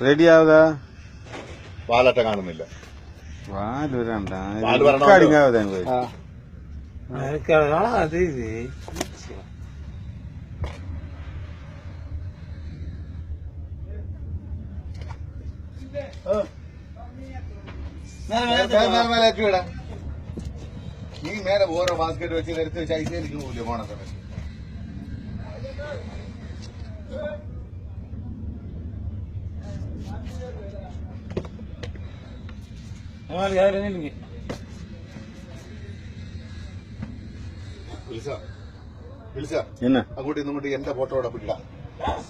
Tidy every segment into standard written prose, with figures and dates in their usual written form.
Ready ആവുക പാലട്ട കാണുന്നില്ല. പാല് വരണ്ട നീ മേലെ ഓരോ ബാസ്കറ്റ് വെച്ച് എടുത്ത് വെച്ച് ഐസിലേക്ക് പോകില്ല പോണ സമയത്ത്. അങ്ങോട്ട് ഇങ്ങോട്ട് എന്റെ ഫോട്ടോടെ പിടിക്കാം.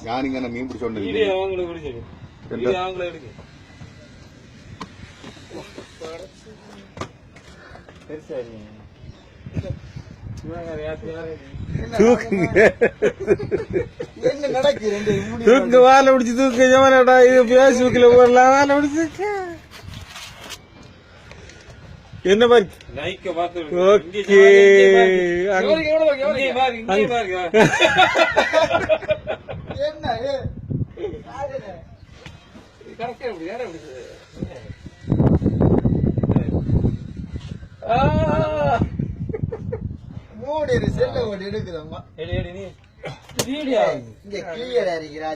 ഞാനിങ്ങനെ മീൻ പിടിച്ചോണ്ടിരിക്കും. தூக்கு வாழை பிடிச்சி தூக்கு ஜமானடா. இது பேஸ்புக்ல போடலாம். வாழை பிடிச்சி என்ன மாதிரி மூடி செல்ல ஓடி எடுக்கிறோம்.